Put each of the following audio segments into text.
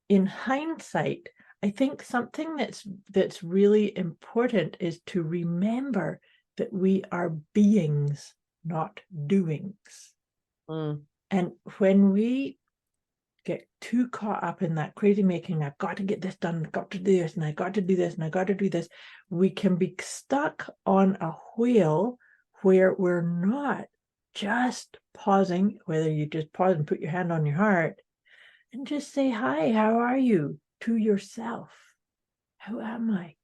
in hindsight, I think something that's really important is to remember that we are beings, not doings. And when we get too caught up in that crazy making, I've got to get this done, I've got to do this, and I got to do this, and I got to do this, we can be stuck on a wheel where we're not just pausing, whether you just pause and put your hand on your heart and just say, hi, how are you, to yourself. How am I?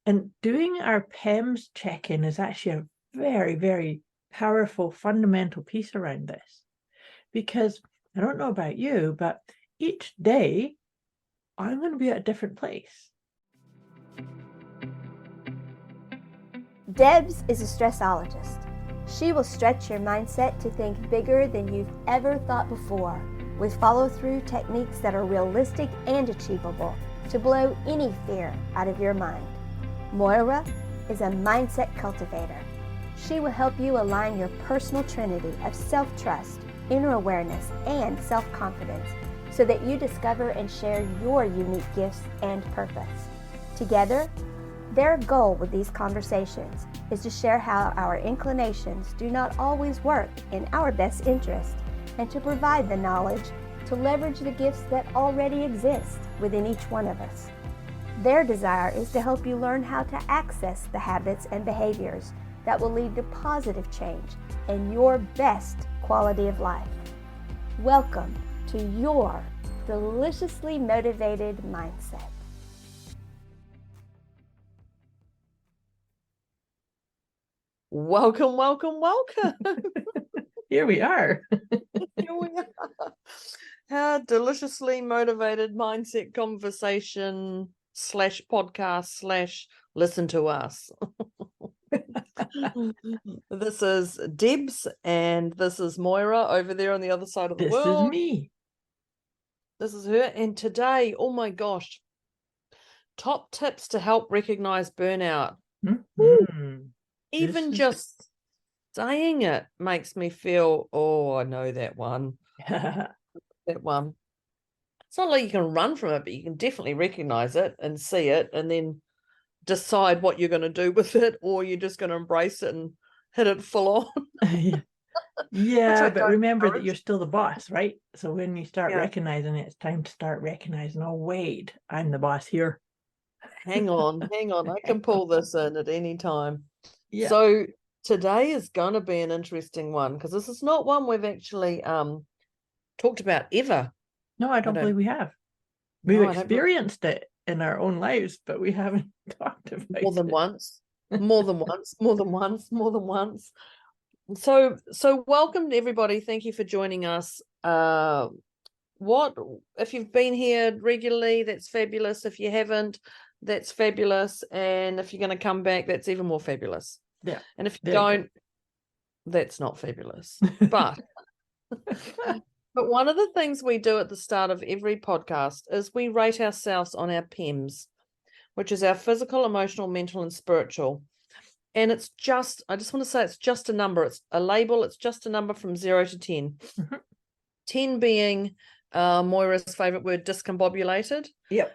And doing our PEMS check-in is actually a very, very powerful, fundamental piece around this. Because I don't know about you, but each day I'm going to be at a different place. Debz is a stressologist. She will stretch your mindset to think bigger than you've ever thought before, with follow-through techniques that are realistic and achievable to blow any fear out of your mind. Moira is a mindset cultivator. She will help you align your personal trinity of self-trust, inner awareness, and self-confidence so that you discover and share your unique gifts and purpose. Together, their goal with these conversations is to share how our inclinations do not always work in our best interest and to provide the knowledge to leverage the gifts that already exist within each one of us. Their desire is to help you learn how to access the habits and behaviors that will lead to positive change and your best quality of life. Welcome to your deliciously motivated mindset. Welcome, welcome, welcome. Here we are. Here we are. Our deliciously motivated mindset conversation / podcast / listen to us. This is Debz and this is Moira over there on the other side of the world. This is me. This is her. And today, oh my gosh, top tips to help recognize burnout. Mm-hmm. Even just saying it makes me feel, oh, I know that one. That one. It's not like you can run from it, but you can definitely recognize it and see it and then decide what you're going to do with it, or you're just going to embrace it and hit it full on. Yeah, but remember that you're still the boss, right? So when you start recognizing it, it's time to start recognizing, oh, wait, I'm the boss here. Hang on. I can pull this in at any time. Yeah. So today is going to be an interesting one because this is not one we've actually talked about ever. No, I don't believe we have. We've experienced it in our own lives, but we haven't talked about it. More than once. So welcome to everybody. Thank you for joining us. What if you've been here regularly, that's fabulous. If you haven't, that's fabulous. And if you're going to come back, that's even more fabulous. Yeah. And if you don't, that's not fabulous. But but one of the things we do at the start of every podcast is we rate ourselves on our PEMS, which is our physical, emotional, mental, and spiritual. And it's just, I just want to say it's just a number. It's a label. It's just a number from 0 to 10. Mm-hmm. 10 being Moira's favorite word, discombobulated. Yep.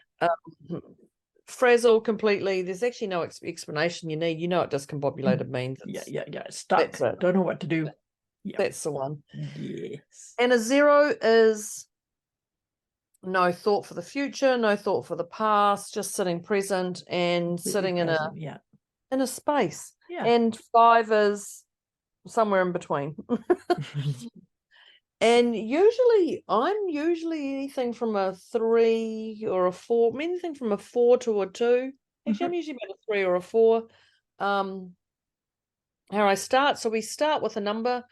Frazzled completely. There's actually no explanation you need. You know what discombobulated means. Yeah. Stuck. Don't know what to do. Yep. That's the one. Yes. And a 0 is no thought for the future, no thought for the past, just sitting present and sitting in a space. Yeah. And 5 is somewhere in between. And I'm usually anything from a 3 or a 4, anything from a 4 to a 2. Actually, I'm usually about a 3 or a 4. How I start. So we start with a number.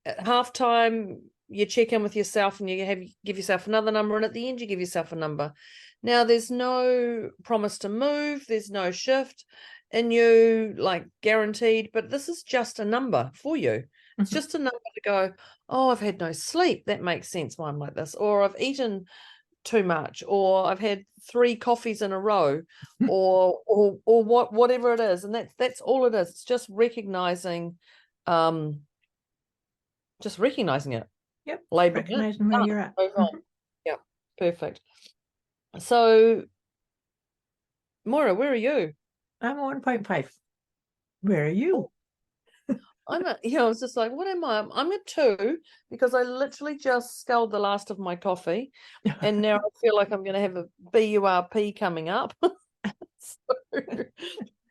At halftime, you check in with yourself and you give yourself another number, and at the end you give yourself a number. Now there's no promise to move, there's no shift in you, like guaranteed, but this is just a number for you. It's just a number to go, oh, I've had no sleep, that makes sense why I'm like this, or I've eaten too much, or I've had 3 coffees in a row, or whatever it is. And that's all it is. It's just recognizing it. Yep. Label recognizing where you're at. Yep. Perfect. So, Moira, where are you? I'm 1.5. Where are you? I was just like, what am I? I'm a 2 because I literally just sculled the last of my coffee, and now I feel like I'm going to have a BURP coming up.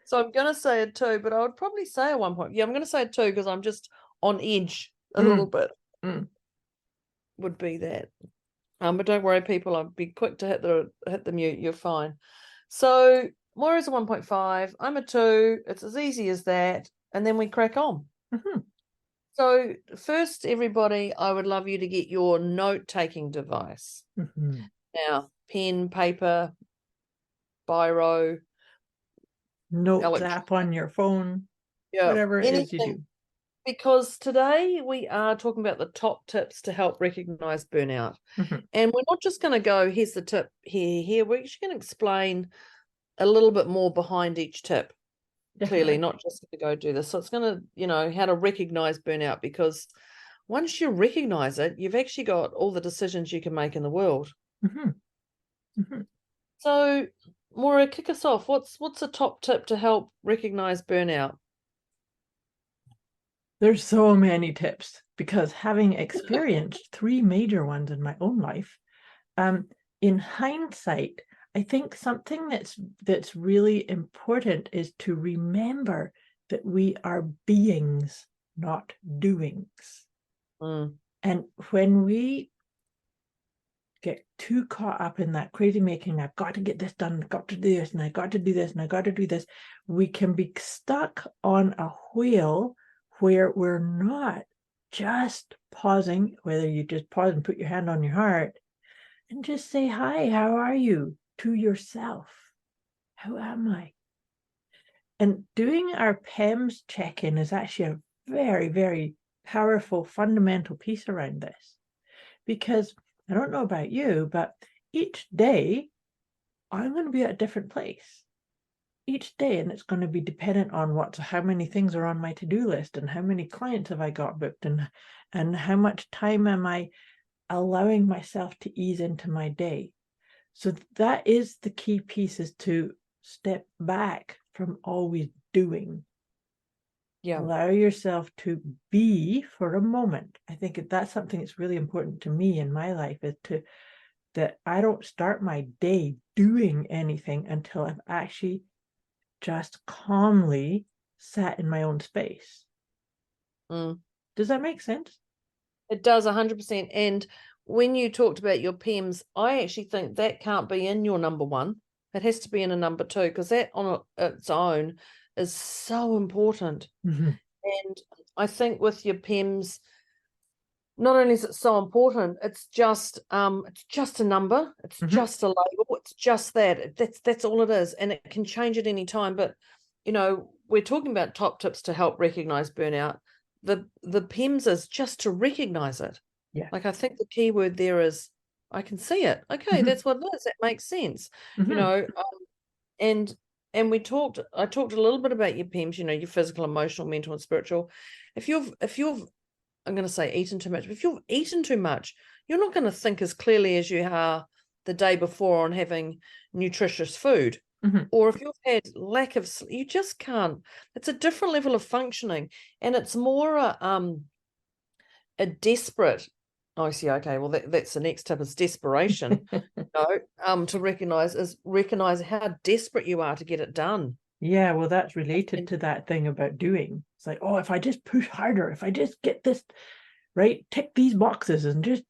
So I'm going to say a 2, but I would probably say a 1 point. Yeah, I'm going to say a 2 because I'm just on edge a little bit. Would be that. But don't worry, people. I'll be quick to hit the mute. You're fine. So Moira's a 1.5. I'm a 2. It's as easy as that, and then we crack on. So first, everybody, I would love you to get your note-taking device. Now, pen, paper, biro, Notes app on your phone, whatever it is you do. Because today we are talking about the top tips to help recognize burnout. And we're not just going to go, here's the tip, here. We're actually going to explain a little bit more behind each tip. Clearly, not just to go do this. So it's going to, how to recognize burnout, because once you recognize it, you've actually got all the decisions you can make in the world. So, Moira, kick us off. What's a top tip to help recognize burnout? There's so many tips, because having experienced 3 major ones in my own life, in hindsight, I think something that's really important is to remember that we are beings, not doings. And when we get too caught up in that crazy making, I've got to get this done, I've got to do this, and I got to do this, and I got to do this, we can be stuck on a wheel where we're not just pausing, whether you just pause and put your hand on your heart and just say, hi, how are you? To yourself. How am I? And doing our PEMS check-in is actually a very, very powerful, fundamental piece around this. Because I don't know about you, but each day I'm going to be at a different place. Each day, and it's going to be dependent on how many things are on my to-do list, and how many clients have I got booked, and how much time am I allowing myself to ease into my day. So that is the key piece, is to step back from always doing. Allow yourself to be for a moment. I think that's something that's really important to me in my life, is that I don't start my day doing anything until I've actually just calmly sat in my own space. Does that make sense? It does, 100%. And when you talked about your PEMS, I actually think that can't be in your number 1. It has to be in a number 2, because that on its own is so important. And I think with your PEMS, not only is it so important, it's just a number, it's just a label, it's just that. That's all it is, and it can change at any time. But we're talking about top tips to help recognize burnout. The PEMS is just to recognize it. Like, I think the key word there is, I can see it. Okay, that's what it is. That makes sense. And I talked a little bit about your PEMS, your physical, emotional, mental, and spiritual. If you've I'm going to say eaten too much, but if you've eaten too much, you're not going to think as clearly as you are the day before on having nutritious food. Or if you've had lack of sleep, you just can't. It's a different level of functioning, and it's more a desperate. Oh, I see. Okay, well, that's the next tip, is desperation. To recognize how desperate you are to get it done. Yeah, well, that's related to that thing about doing. It's like, oh, if I just push harder, if I just get this right, tick these boxes and just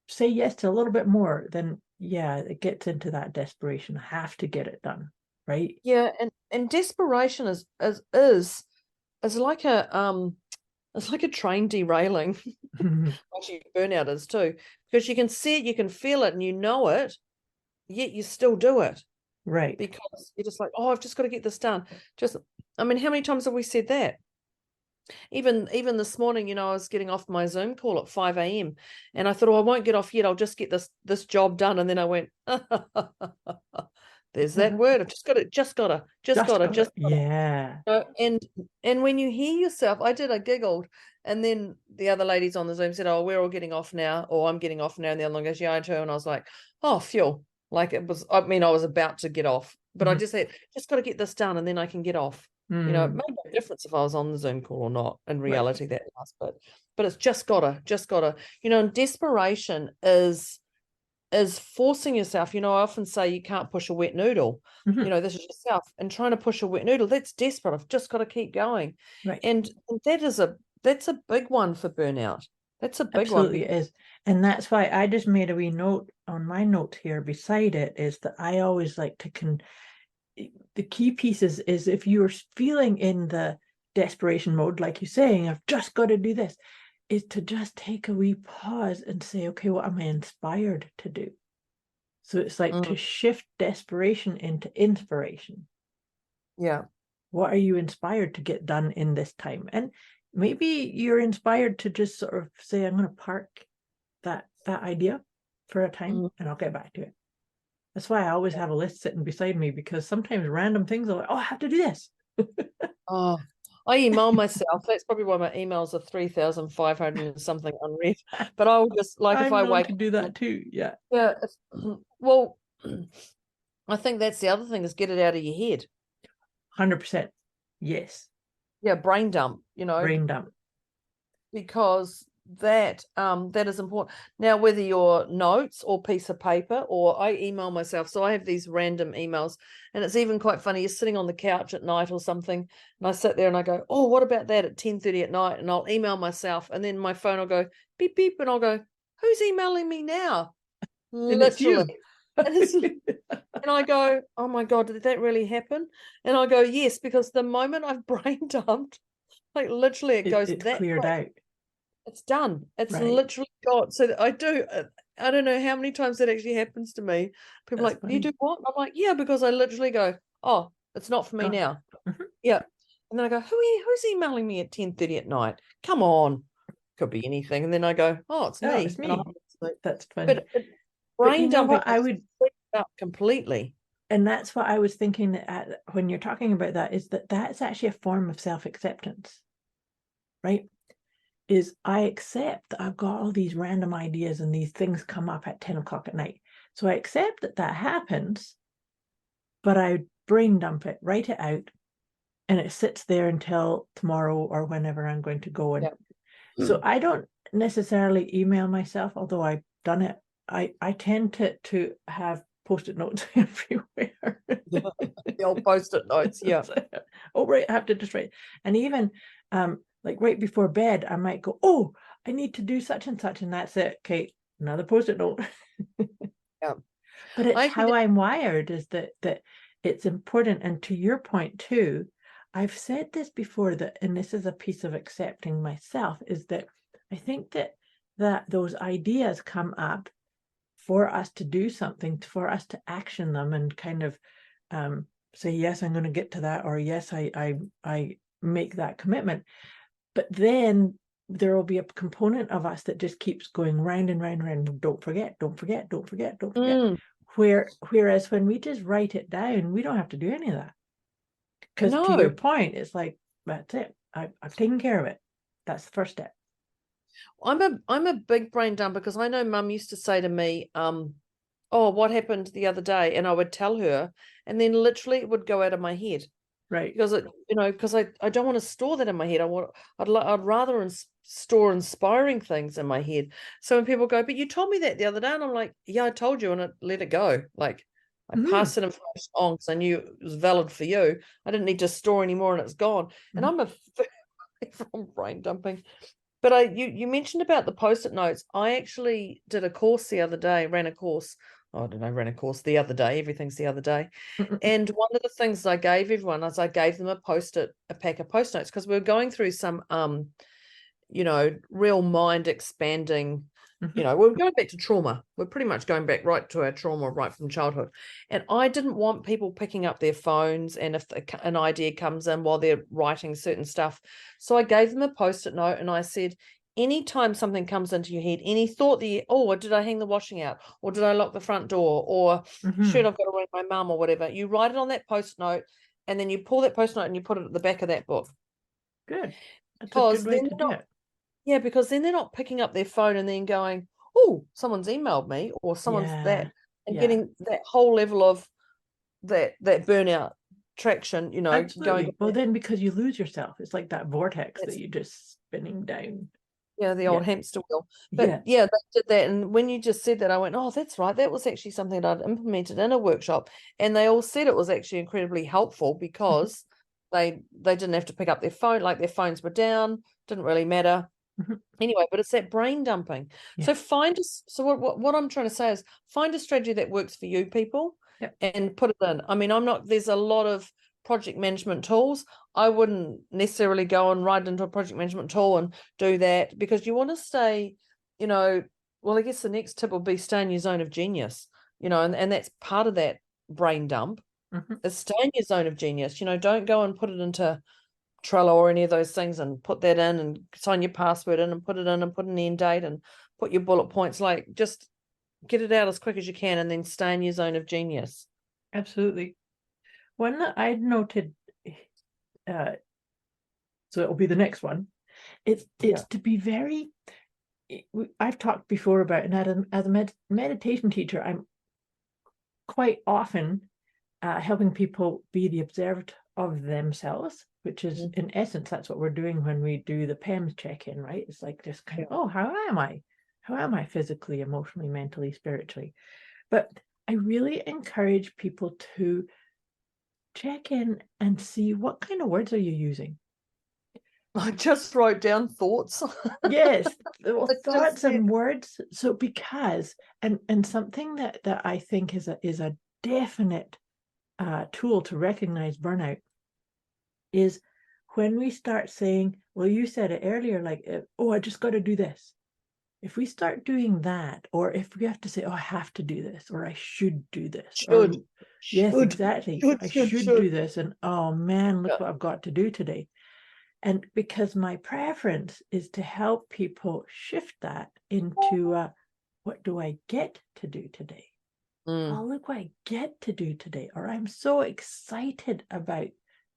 say yes to a little bit more, then yeah, it gets into that desperation. I have to get it done, right? Yeah, and desperation is like a train derailing. Actually, burnout is too, because you can see it, you can feel it, and you know it, yet you still do it. Right. Because you're just like, oh, I've just got to get this done. How many times have we said that? Even this morning, I was getting off my Zoom call at 5 a.m. and I thought, oh, I won't get off yet. I'll just get this job done. And then I went, There's that word. I've just gotta. Yeah. And when you hear yourself, I giggled, and then the other ladies on the Zoom said, "Oh, we're all getting off now," or "I'm getting off now," and the other one goes, "Yeah, I too," and I was like, "Oh, phew!" Like it was. I mean, I was about to get off, but I just said, "Just got to get this done, and then I can get off." You know, it made no difference if I was on the Zoom call or not. In reality, that last bit, but it's just gotta. You know, and desperation is forcing yourself. You know, I often say you can't push a wet noodle. You know, this is yourself, and trying to push a wet noodle, that's desperate. I've just got to keep going. Right. And that's a big one for burnout. That's a big Absolutely one. is. And that's why I just made a wee note on my note here beside it, is that I always like to the key pieces is if you're feeling in the desperation mode, like you're saying, I've just got to do this, is to just take a wee pause and say, okay, what am I inspired to do? So it's like to shift desperation into inspiration. Yeah. What are you inspired to get done in this time? And maybe you're inspired to just sort of say, I'm going to park that idea for a time and I'll get back to it. That's why I always have a list sitting beside me, because sometimes random things are like, oh, I have to do this. Oh, I email myself. That's probably why my emails are 3,500 and something unread. But I'll just, like, if I wake to do that too. Yeah. Yeah. Well, I think that's the other thing, is get it out of your head. 100%. Yes. Yeah, brain dump, you know. Brain dump. Because that is important. Now, whether your notes or piece of paper, or I email myself, so I have these random emails, and it's even quite funny. You're sitting on the couch at night or something, and I sit there and I go, oh, what about that at 10:30 at night? And I'll email myself, and then my phone will go beep beep, and I'll go, who's emailing me now? Literally. And I go, oh my God, did that really happen? And I go, yes, because the moment I've brain dumped, like literally it goes it's that cleared out. It's done. It's right. literally got. So I don't know how many times that actually happens to me. People are like, funny. You do what? I'm like, yeah, because I literally go, oh, it's not for me now. Yeah. And then I go, who's emailing me at 10:30 at night? Come on. Could be anything. And then I go, oh, it's me. It's me. Like, that's funny. But you know what I would up completely. And that's what I was thinking that when you're talking about that, is that that's actually a form of self-acceptance, right? Is I accept that I've got all these random ideas and these things come up at 10 o'clock at night. So I accept that happens, but I brain dump it, write it out, and it sits there until tomorrow or whenever I'm going to go. And so I don't necessarily email myself, although I've done it. I tend to have post-it notes everywhere. The old post-it notes, yeah. Oh, right, I have to just write. And even like right before bed, I might go, oh, I need to do such and such, and that's it. Okay, another post-it note. Yeah. But it's how I'm wired, is that it's important. And to your point too, I've said this before, that, and this is a piece of accepting myself, is that I think that those ideas come up for us to do something, for us to action them and kind of say, yes, I'm going to get to that, or yes, I make that commitment. But then there will be a component of us that just keeps going round and round and round. Don't forget. Whereas when we just write it down, we don't have to do any of that. Because to your point, it's like, that's it. I've taken care of it. That's the first step. I'm a big brain dumper, because I know Mum used to say to me, oh, what happened the other day? And I would tell her, and then literally it would go out of my head. Right. Because because I don't want to store that in my head. I'd rather store inspiring things in my head. So when people go, but you told me that the other day, and I'm like, yeah, I told you, and I let it go. Like, I passed that information on because I knew it was valid for you. I didn't need to store anymore, and it's gone. And I'm from brain dumping. But you mentioned about the post-it notes. I actually did a course the other day, ran a course the other day. Everything's the other day. And one of the things I gave everyone is I gave them a pack of post notes, because we were going through some, real mind expanding, we're going back to trauma. We're pretty much going back right to our trauma right from childhood. And I didn't want people picking up their phones, and if an idea comes in while they're writing certain stuff. So I gave them a post-it note, and I said, anytime something comes into your head, any thought that did I hang the washing out, or did I lock the front door, or shoot, I've got to ring my mum, or whatever, you write it on that post note, and then you pull that post note and you put it at the back of that book. Good. That's because a good way to do it. Yeah, because then they're not picking up their phone and then going, oh, someone's emailed me, or someone's that, and getting that whole level of that burnout traction, Absolutely. going. Well, then because you lose yourself, it's like that vortex that you're just spinning down. Yeah, the old hamster wheel. But they did that. And when you just said that, I went, oh, that's right. That was actually something that I'd implemented in a workshop. And they all said it was actually incredibly helpful because they didn't have to pick up their phone, like their phones were down, didn't really matter. Anyway, but it's that brain dumping. So what I'm trying to say is find a strategy that works for you, people, and put it in. I mean, there's a lot of project management tools. I wouldn't necessarily go and write into a project management tool and do that, because you want to stay, well, I guess the next tip will be stay in your zone of genius, and that's part of that brain dump is stay in your zone of genius. Don't go and put it into Trello or any of those things and put that in and sign your password in and put it in and put an end date and put your bullet points. Like, just get it out as quick as you can and then stay in your zone of genius. Absolutely. One that I'd noted, so it'll be the next one. It's to be very. I've talked before about, and as a meditation teacher, I'm quite often helping people be the observed of themselves, which is in essence that's what we're doing when we do the PEMS check-in, right? It's like just kind of, oh, how am I physically, emotionally, mentally, spiritually? But I really encourage people to check in and see, what kind of words are you using? I just wrote down thoughts. Yes, thoughts and words. So because and something that I think is a definite tool to recognize burnout is when we start saying, well, you said it earlier, like, oh, I just got to do this. If we start doing that, or if we have to say, oh, I have to do this, or I should do this, yes, exactly, I should do this, and oh man, look what I've got to do today. And because my preference is to help people shift that into what do I get to do today? Oh, look what I get to do today, or I'm so excited about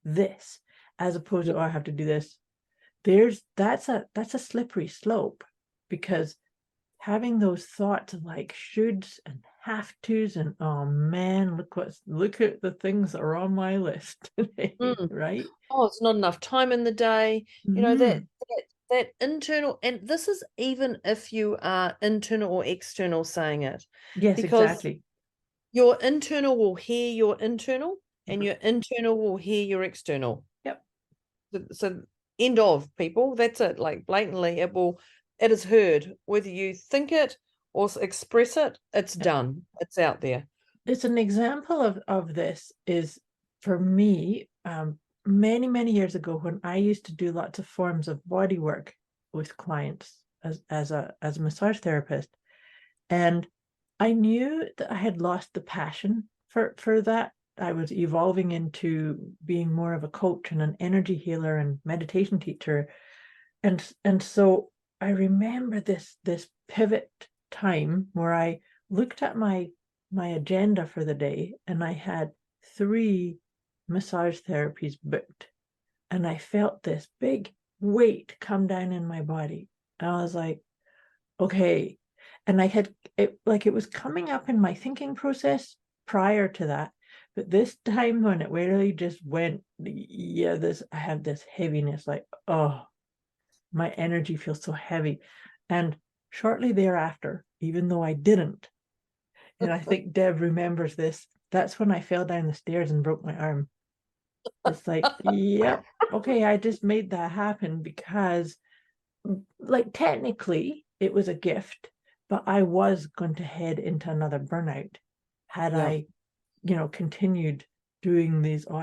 this, as opposed to, oh, I have to do this. That's a slippery slope, because having those thoughts of like shoulds and have tos and oh man, look at the things that are on my list today, right? Oh, it's not enough time in the day. That internal, and this is even if you are internal or external saying it. Yes, because exactly. Your internal will hear your internal, and your internal will hear your external. Yep. So end of, people. That's it. Like, blatantly, it is heard. Whether you think it or express it, it's done. It's out there. It's an example of this is, for me, many years ago, when I used to do lots of forms of body work with clients as a massage therapist, and I knew that I had lost the passion for that. I was evolving into being more of a coach and an energy healer and meditation teacher, and so I remember this pivot time where I looked at my agenda for the day, and I had 3 massage therapies booked, and I felt this big weight come down in my body, and I was like, okay. And I had it was coming up in my thinking process prior to that, but this time when it really just went, I have this heaviness, like, oh, my energy feels so heavy. And shortly thereafter, even though I didn't, and I think Deb remembers this, that's when I fell down the stairs and broke my arm. It's like, yep, okay, I just made that happen because, like, technically it was a gift, but I was going to head into another burnout had I, continued doing these. Oh,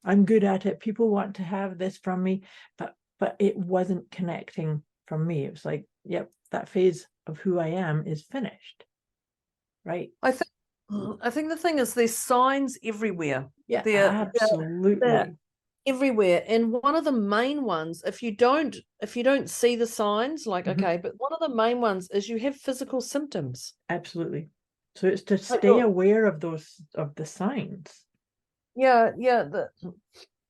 I'm good at it. People want to have this from me, but it wasn't connecting from me. It was like, yep, that phase of who I am is finished. Right. I think the thing is, there's signs everywhere. Yeah, absolutely. everywhere. And one of the main ones, if you don't see the signs, like, okay, but one of the main ones is you have physical symptoms. Absolutely. So it's to Like stay aware of the signs. Yeah,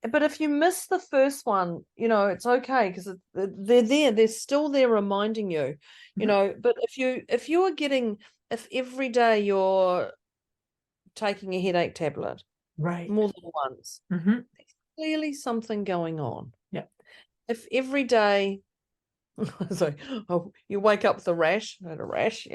but if you miss the first one, it's okay, because they're there. They're still there reminding you, but if every day you're taking a headache tablet Right. more than once, there's clearly something going on. Yeah. If every day, so you wake up with a rash, not a rash,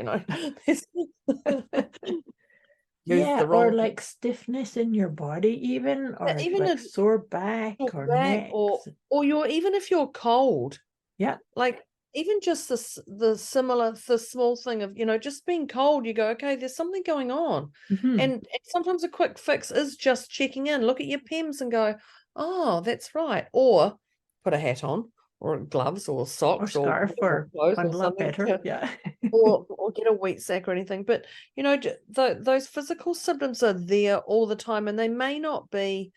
Yeah, the or wrong like stiffness in your body even, or even like a sore back or back, or necks. even if you're cold. Yeah. Like, even just the small thing of, just being cold, you go, okay, there's something going on. And sometimes a quick fix is just checking in, look at your PEMS and go, oh, that's right. Or put a hat on, or gloves, or socks, scarf, or clothes, or bundle up something. better. Yeah. or get a wheat sack or anything. But, those physical symptoms are there all the time, and they may not be,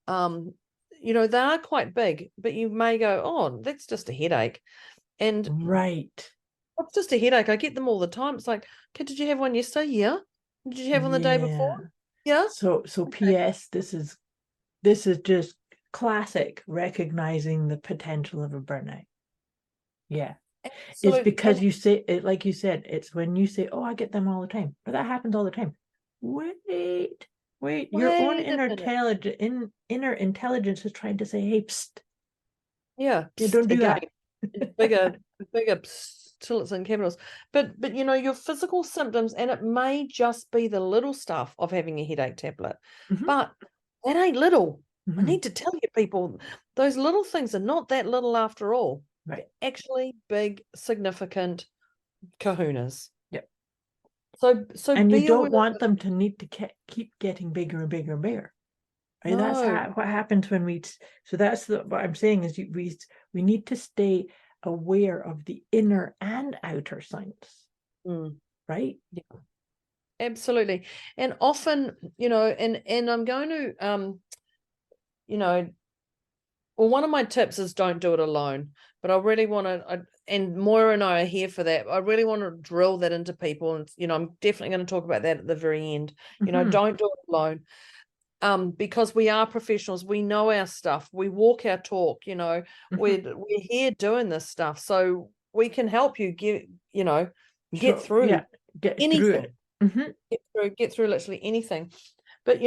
they are quite big, but you may go, oh, that's just a headache. And Right. it's just a headache. I get them all the time. It's like, okay, did you have one yesterday? Yeah. Did you have one the day before? Yeah. So P.S. This is just classic recognizing the potential of a burnout. Yeah. It's because you say it, like you said, it's when you say, oh, I get them all the time, but that happens all the time. Wait, your own inner intelligence is trying to say, hey, psst. Yeah, don't do that. bigger psst, till it's in capitals. But your physical symptoms, and it may just be the little stuff of having a headache tablet, but that ain't little. I need to tell you, people, those little things are not that little after all. Right. Actually big, significant kahunas. Yep. So and you don't want them to need to keep getting bigger and bigger and bigger. Right? No. That's what happens when so that's what I'm saying is we need to stay aware of the inner and outer signs. Right? Yeah. Absolutely. And often, and I'm going to well, one of my tips is don't do it alone, but I really want to, and Moira and I are here for that. I really want to drill that into people. And, I'm definitely going to talk about that at the very end. Don't do it alone. Because we are professionals. We know our stuff. We walk our talk, we're here doing this stuff. So we can help you get through anything. Get through literally anything. But,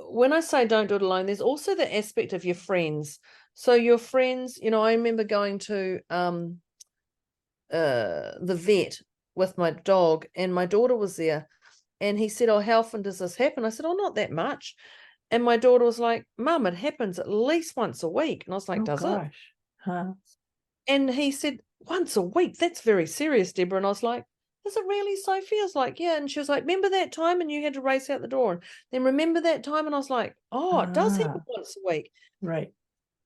when I say don't do it alone, there's also the aspect of your friends. So your friends, I remember going to the vet with my dog, and my daughter was there, and he said, oh, how often does this happen? I said, oh, not that much. And my daughter was like, Mum, it happens at least once a week. And I was like, does it? Huh? And he said, once a week? That's very serious, Deborah. And I was like, is it really, Sophie? I was like, yeah. And she was like, remember that time and you had to race out the door? And then remember that time? And I was like, oh, it does happen once a week. Right.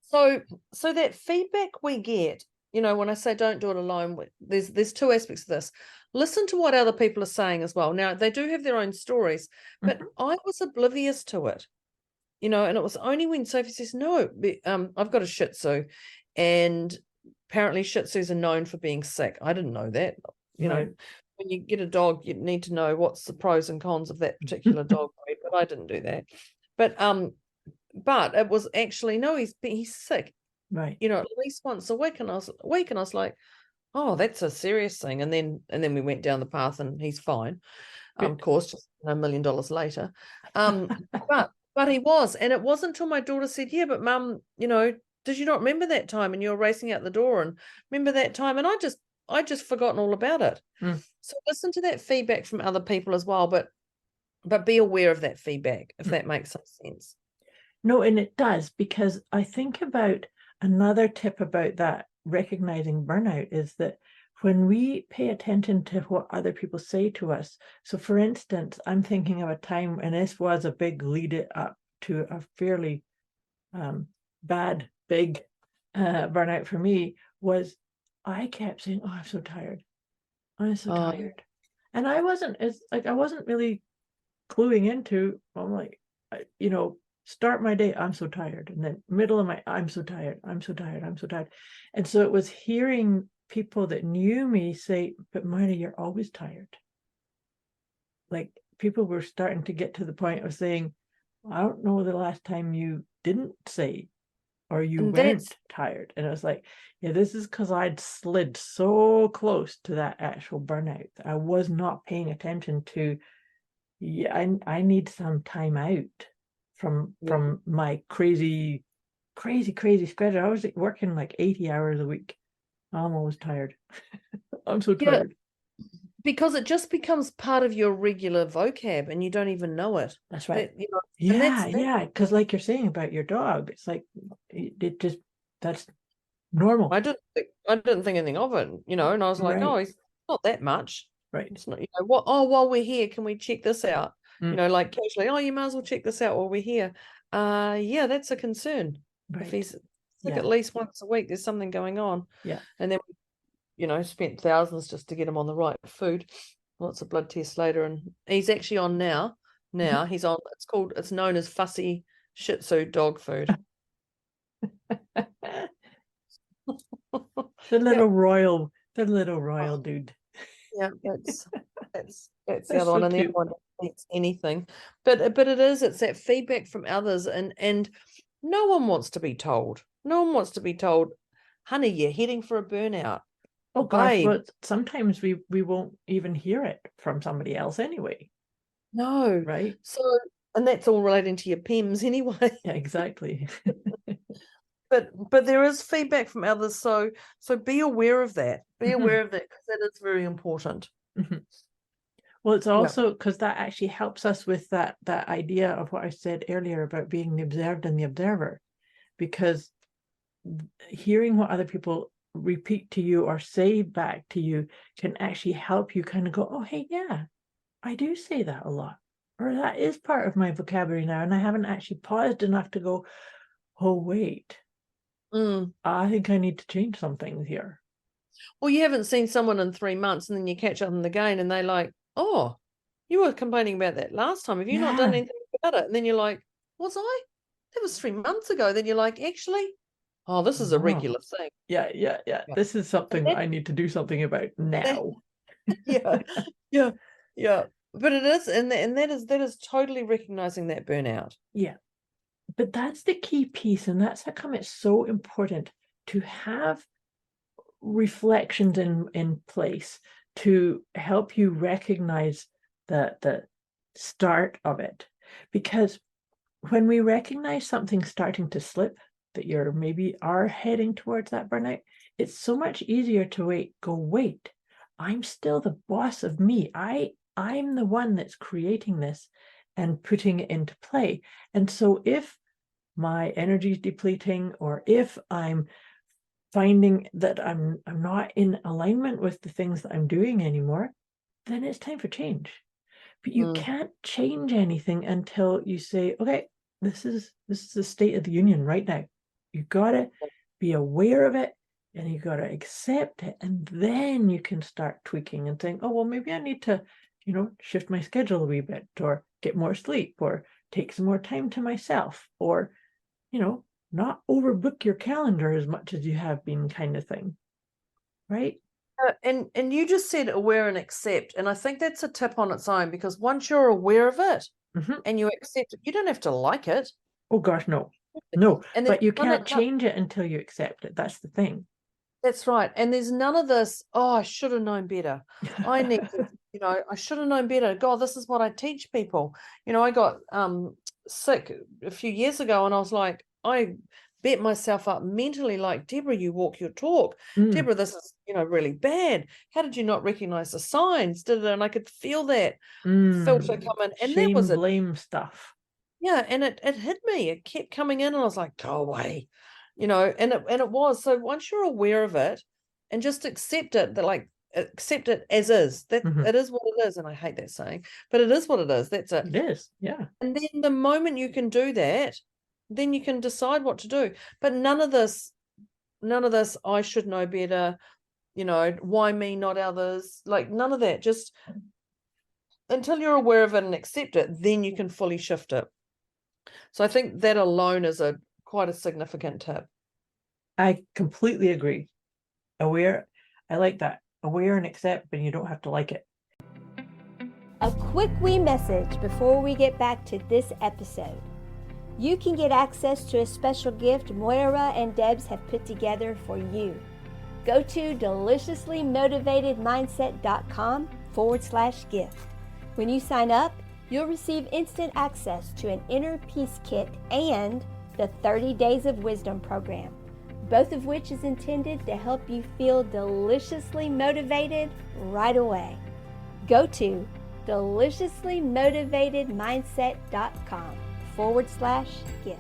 So that feedback we get, when I say don't do it alone, there's two aspects of this. Listen to what other people are saying as well. Now, they do have their own stories, but I was oblivious to it, and it was only when Sophie says, no, I've got a Shih Tzu, and apparently Shih Tzus are known for being sick. I didn't know that. When you get a dog, you need to know what's the pros and cons of that particular dog breed, but I didn't do that. But it was actually, no, he's sick. Right. At least once a week. And I was like, oh, that's a serious thing. And then we went down the path and he's fine. Of course, just $1 million later. But he was. And it wasn't until my daughter said, yeah, but Mum, did you not remember that time and you were racing out the door and remember that time? And I just forgotten all about it. So listen to that feedback from other people as well, but be aware of that feedback, if that makes some sense. No, and it does, because I think about another tip about that, recognizing burnout, is that when we pay attention to what other people say to us. So for instance, I'm thinking of a time, and this was a big lead up to a fairly bad, big burnout for me, was I kept saying, oh, I'm so tired. I'm so tired. And I wasn't really cluing into, I'm like, Start my day, I'm so tired. And then middle of my, I'm so tired, I'm so tired, I'm so tired. And so it was hearing people that knew me say, but Moira, you're always tired. Like people were starting to get to the point of saying, I don't know the last time you didn't say, or you And weren't tired. And I was like, yeah, this is because I'd slid so close to that actual burnout. I was not paying attention to, yeah, I need some time out from my crazy schedule. I was working like 80 hours a week. I'm always tired. I'm so tired. Because it just becomes part of your regular vocab and you don't even know it. That's right. That, you know, yeah. Because like you're saying about your dog, it's like it just, that's normal. I didn't think anything of it, you know, and I was like, Right. oh, it's not that much. Right. It's not, you know, what? Oh, while we're here, can we check this out? Mm. You know, like casually, oh, you might as well check this out while we're here. Yeah, that's a concern. Right. If he's sick at least once a week, there's something going on. Yeah. And then we, you know, spent thousands just to get him on the right food. Lots of blood tests later, and he's actually on now. Now he's on. It's known as fussy Shih Tzu dog food. the little royal dude. Yeah, that's the That's other so one, and the cute. other one eats anything. But it's that feedback from others, and no one wants to be told. No one wants to be told, honey, you're heading for a burnout. Oh gosh, Babe. but sometimes we won't even hear it from somebody else anyway. No. Right. So, and that's all relating to your PIMS anyway. Yeah, exactly. But there is feedback from others, so be aware of that. Be aware of that, because that is very important. Well, it's also because that actually helps us with that idea of what I said earlier about being the observed and the observer, because hearing what other people repeat to you or say back to you can actually help you kind of go, oh, hey, yeah, I do say that a lot, or that is part of my vocabulary now, and I haven't actually paused enough to go, oh, wait, I think I need to change something here. Well, you haven't seen someone in 3 months, and then you catch up with them again, and they're like, oh, you were complaining about that last time. Have you not done anything about it? And then you're like, was I? That was 3 months ago. Then you're like, actually, oh, this is a regular thing. Yeah. This is something that I need to do something about now. Yeah. But it is, and that is totally recognizing that burnout. Yeah. But that's the key piece, and that's how come it's so important to have reflections in place to help you recognize the start of it. Because when we recognize something starting to slip, that you're maybe are heading towards that burnout, it's so much easier to wait, I'm still the boss of me. I'm the one that's creating this and putting it into play. And so if my energy is depleting, or if I'm finding that I'm not in alignment with the things that I'm doing anymore, then it's time for change. But you can't change anything until you say, okay, this is the state of the union right now. You gotta be aware of it, and you gotta accept it, and then you can start tweaking and saying, oh, well, maybe I need to, shift my schedule a wee bit, or get more sleep, or take some more time to myself, or not overbook your calendar as much as you have been, kind of thing. Right? And you just said aware and accept, and I think that's a tip on its own, because once you're aware of it and you accept it, you don't have to like it. Oh gosh, no, but you can't change it until you accept it. That's the thing. That's right. And there's none of this, oh, I should have known better. I need to, I should have known better. God, this is what I teach people. I got sick a few years ago, and I was like, I beat myself up mentally, like, Deborah, you walk your talk. Deborah, this is, really bad. How did you not recognize the signs? And I could feel that filter come in. And shame, that was blame stuff. Yeah, and it hit me. It kept coming in, and I was like, go away. And it was. So once you're aware of it and just accept it, accept it as is. That it is what it is. And I hate that saying, but it is what it is. That's it. It is, yeah. And then the moment you can do that, then you can decide what to do. But none of this, I should know better, why me, not others, like none of that. Just until you're aware of it and accept it, then you can fully shift it. So I think that alone is quite a significant tip. I completely agree. Aware, I like that. Aware and accept, but you don't have to like it. A quick wee message before we get back to this episode. You can get access to a special gift Moira and Debz have put together for you. Go to deliciouslymotivatedmindset.com/gift. When you sign up, you'll receive instant access to an inner peace kit and the 30 Days of Wisdom program, both of which is intended to help you feel deliciously motivated right away. Go to deliciouslymotivatedmindset.com/gift.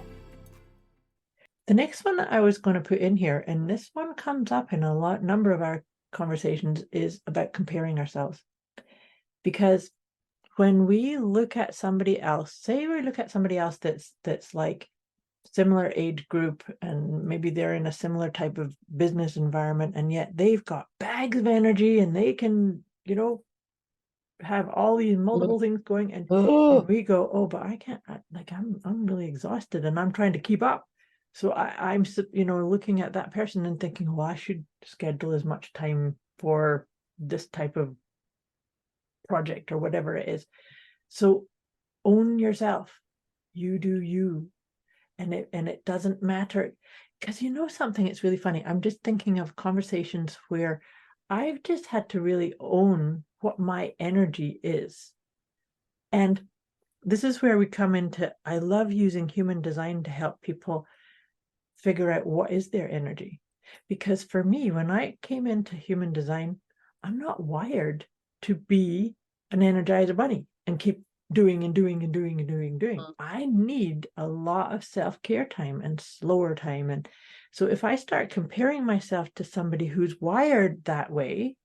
The next one that I was going to put in here, and this one comes up in a number of our conversations, is about comparing ourselves. Because when we look at somebody else, say we look at somebody else that's like similar age group, and maybe they're in a similar type of business environment, and yet they've got bags of energy and they can, have all these multiple things going, and we go, oh, but I can't, I'm really exhausted and I'm trying to keep up. So I'm looking at that person and thinking, well, I should schedule as much time for this type of project or whatever it is. So own yourself. You do you. And it doesn't matter. Because something, it's really funny. I'm just thinking of conversations where I've just had to really own what my energy is. And this is where we come into, I love using human design to help people figure out what is their energy. Because for me, when I came into human design, I'm not wired to be an Energizer bunny and keep doing and doing and doing and doing and doing. I need a lot of self-care time and slower time. And so if I start comparing myself to somebody who's wired that way,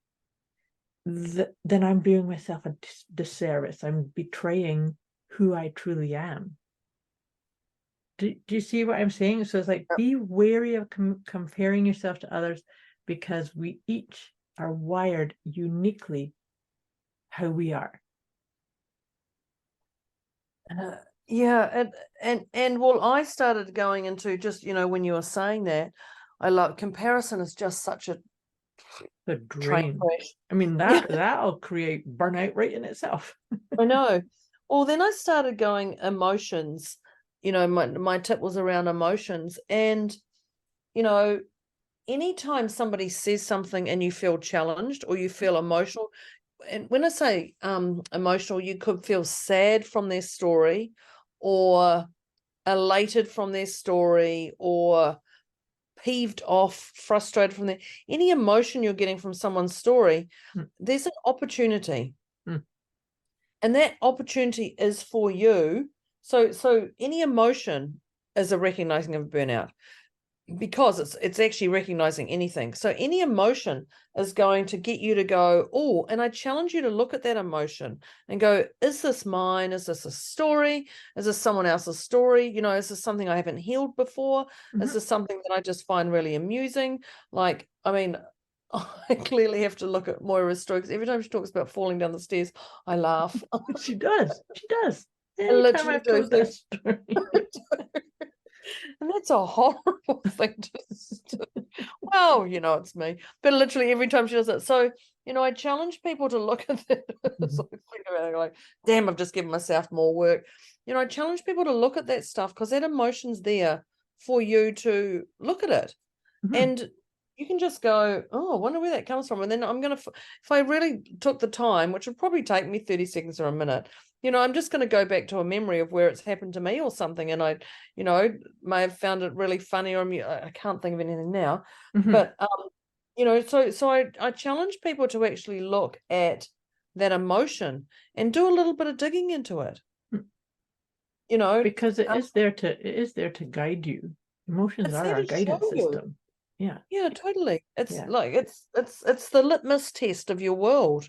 then I'm doing myself a disservice. I'm betraying who I truly am. Do you see what I'm saying? So it's like, be wary of comparing yourself to others, because we each are wired uniquely how we are. Yeah, and well, I started going into just, when you were saying that, I love comparison is just such a drain. I mean, that'll create burnout right in itself. I know. Well, then I started going emotions. My tip was around emotions, and anytime somebody says something and you feel challenged or you feel emotional, and when I say emotional, you could feel sad from their story, or elated from their story, or peeved off, frustrated from any emotion you're getting from someone's story. There's an opportunity, and that opportunity is for you. So any emotion is a recognizing of burnout, because it's actually recognizing anything. So any emotion is going to get you to go, oh, and I challenge you to look at that emotion and go, is this mine? Is this a story? Is this someone else's story? Is this something I haven't healed before? Is this something that I just find really amusing? Like, I mean, I clearly have to look at Moira's story, because every time she talks about falling down the stairs, I laugh. She does. Anytime I've told that story. And that's a horrible thing to do. Well, it's me. But literally every time she does it. So, I challenge people to look at that. So I think about it, like, damn, I've just given myself more work. I challenge people to look at that stuff, because that emotion's there for you to look at it. And you can just go, oh, I wonder where that comes from. And then I'm going to, if I really took the time, which would probably take me 30 seconds or a minute, I'm just going to go back to a memory of where it's happened to me or something. And I, may have found it really funny, or I can't think of anything now. But, so I challenge people to actually look at that emotion and do a little bit of digging into it. Because it is there to guide you. Emotions are our guidance system. Yeah, totally. It's like it's the litmus test of your world.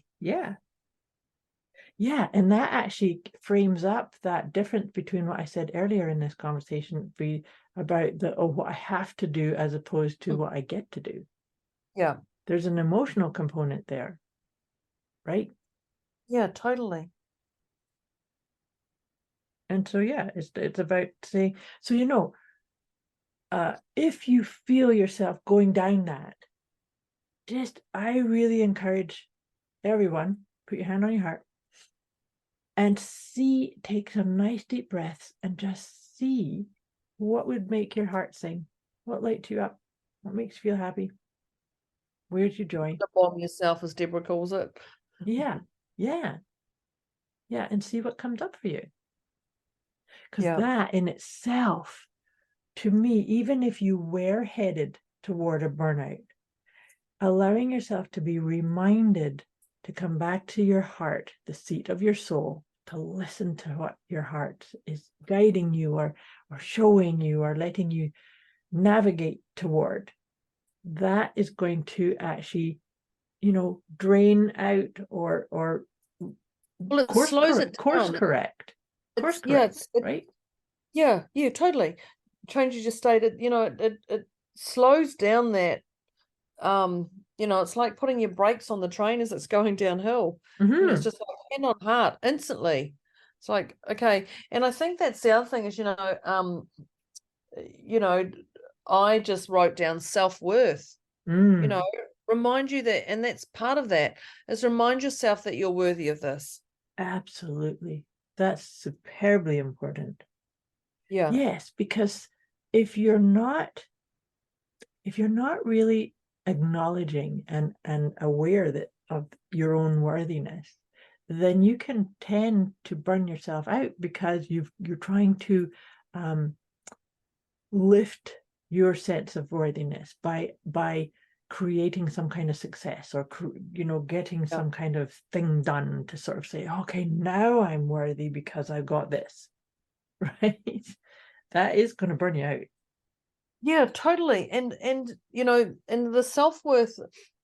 Yeah, and that actually frames up that difference between what I said earlier in this conversation about what I have to do as opposed to what I get to do. Yeah. There's an emotional component there, right? Yeah, totally. And so, yeah, it's about saying, so, if you feel yourself going down that, I really encourage everyone, put your hand on your heart and take some nice deep breaths and just see what would make your heart sing, what lights you up, what makes you feel happy, where's your joy. Bomb yourself, as Deborah calls it. Yeah, and see what comes up for you. Because Yeah. that in itself, to me, even if you were headed toward a burnout, allowing yourself to be reminded to come back to your heart, the seat of your soul, to listen to what your heart is guiding you or showing you or letting you navigate toward, that is going to actually, drain out or Well, it slows it course down. correct, right? Yeah, totally. Change you just stated, it slows down that, it's like putting your brakes on the train as it's going downhill. And it's just like hand on heart instantly. It's like, okay. And I think that's the other thing is, I just wrote down self-worth, remind you that, and that's part of that, is remind yourself that you're worthy of this. Absolutely. That's superbly important. Yeah. Yes, because if you're not really acknowledging and aware of your own worthiness, then you can tend to burn yourself out because you're trying to lift your sense of worthiness by creating some kind of success or getting some kind of thing done to sort of say, okay, now I'm worthy because I got this. Right? That is going to burn you out. Yeah, totally. And and the self-worth,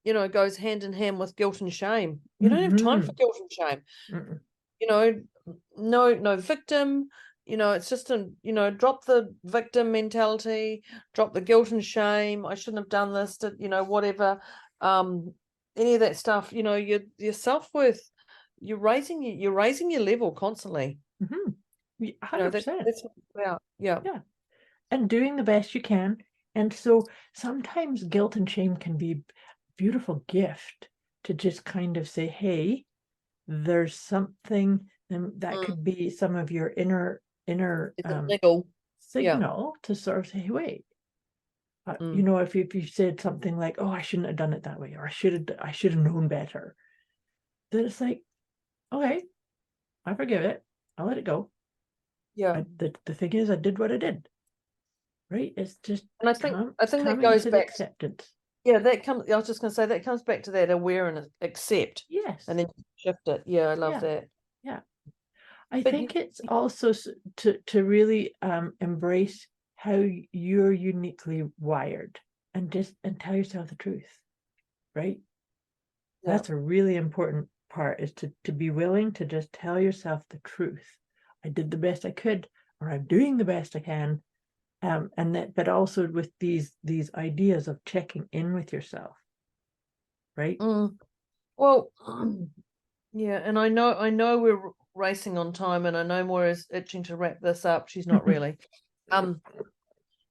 goes hand in hand with guilt and shame. You don't have time for guilt and shame. No victim, it's just drop the victim mentality, drop the guilt and shame. I shouldn't have done this, whatever. Any of that stuff, your self-worth, you're raising your level constantly. 100%. That's what it's about. Yeah. And doing the best you can. And so sometimes guilt and shame can be a beautiful gift to just kind of say, hey, there's something that could be some of your inner signal to sort of say, hey, wait, if you said something like, oh, I shouldn't have done it that way, or I should have known better, then it's like, okay, I forgive it, I'll let it go. Yeah. The thing is, I did what I did. Right? It's just, and I think that goes back acceptance. I was just going to say that comes back to that aware and accept. Yes. And then shift it. Yeah, I love that. Yeah. I think it's also to really embrace how you're uniquely wired and tell yourself the truth. Right? Yeah. That's a really important part, is to be willing to just tell yourself the truth. I did the best I could, or I'm doing the best I can. But also with these ideas of checking in with yourself, right? Well, yeah, and I know we're racing on time, and I know Moira's itching to wrap this up. She's not really, but I'm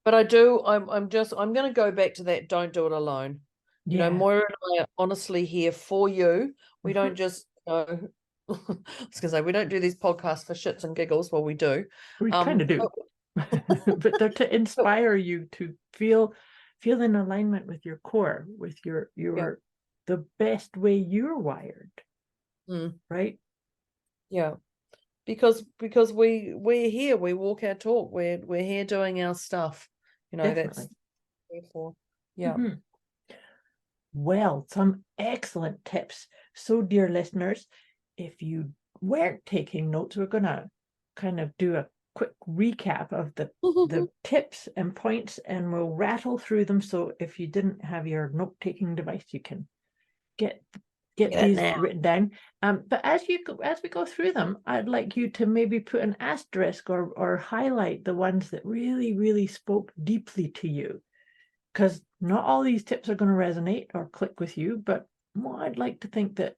going to go back to that. Don't do it alone. Yeah. Moira and I are honestly here for you. We don't just I was going to say, we don't do these podcasts for shits and giggles. Well, we do. We kind of do. But they're to inspire you to feel in alignment with your core, with your the best way you're wired. Right? Yeah. Because we're here, we walk our talk, we're here doing our stuff. Definitely. That's therefore. Yeah. Well, some excellent tips. So, dear listeners, if you weren't taking notes, we're gonna kind of do a quick recap of the tips and points, and we'll rattle through them. So if you didn't have your note-taking device, you can get these written down. But as we go through them, I'd like you to maybe put an asterisk or highlight the ones that really, really spoke deeply to you, because not all these tips are going to resonate or click with you, but I'd like to think that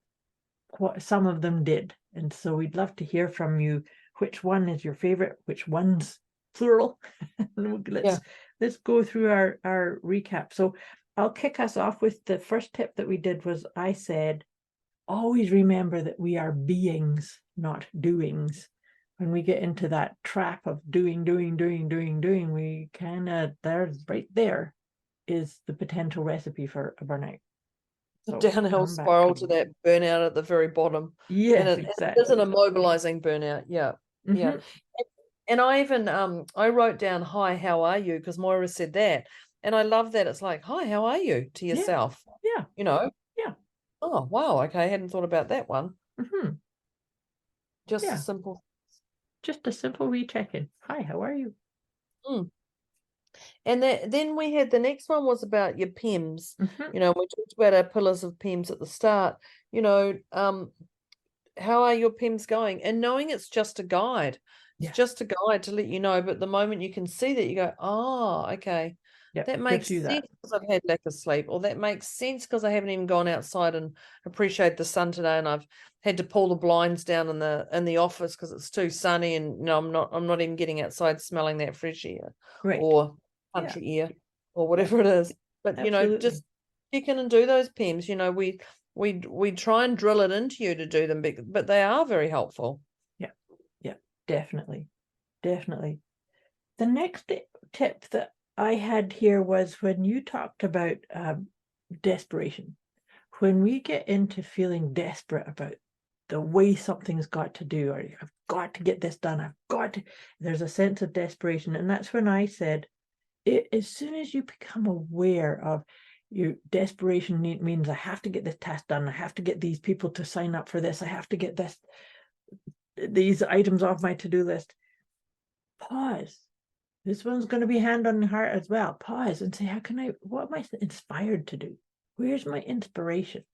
some of them did. And so we'd love to hear from you which one is your favorite, which one's plural. Let's go through our recap. So I'll kick us off with the first tip that we did was I said, always remember that we are beings, not doings. When we get into that trap of doing, we kind of, there's right there is the potential recipe for a burnout. So downhill spiral to that burnout at the very bottom. Yes, and exactly. It isn't a mobilizing burnout. Yeah. Mm-hmm. Yeah. And I even I wrote down, hi, how are you? Because Moira said that. And I love that. It's like, hi, how are you to yourself? Yeah. You know? Yeah. Oh, wow. Okay. I hadn't thought about that one. Mm-hmm. Just a simple. Just a simple wee check-in. Hi, how are you? Mm. And then we had the next one was about your PEMS. Mm-hmm. You know, we talked about our pillars of PEMS at the start. You know, how are your PEMS going? And knowing it's just a guide. It's just a guide to let you know. But the moment you can see that, you go, oh, okay. Yep, that makes sense because I've had lack of sleep, or that makes sense because I haven't even gone outside and appreciate the sun today, and I've had to pull the blinds down in the office because it's too sunny, and you know I'm not even getting outside smelling that fresh air or country air or whatever it is. But you know, just check in and do those PEMS. You know, we try and drill it into you to do them, but they are very helpful. Yeah, definitely. The next tip that I had here was when you talked about desperation. When we get into feeling desperate about the way something's got to do, or I've got to get this done, there's a sense of desperation. And that's when I said, as soon as you become aware of your desperation means I have to get this task done, I have to get these people to sign up for this, I have to get these items off my to-do list. Pause. This one's going to be hand on heart as well. Pause and say, what am I inspired to do? Where's my inspiration?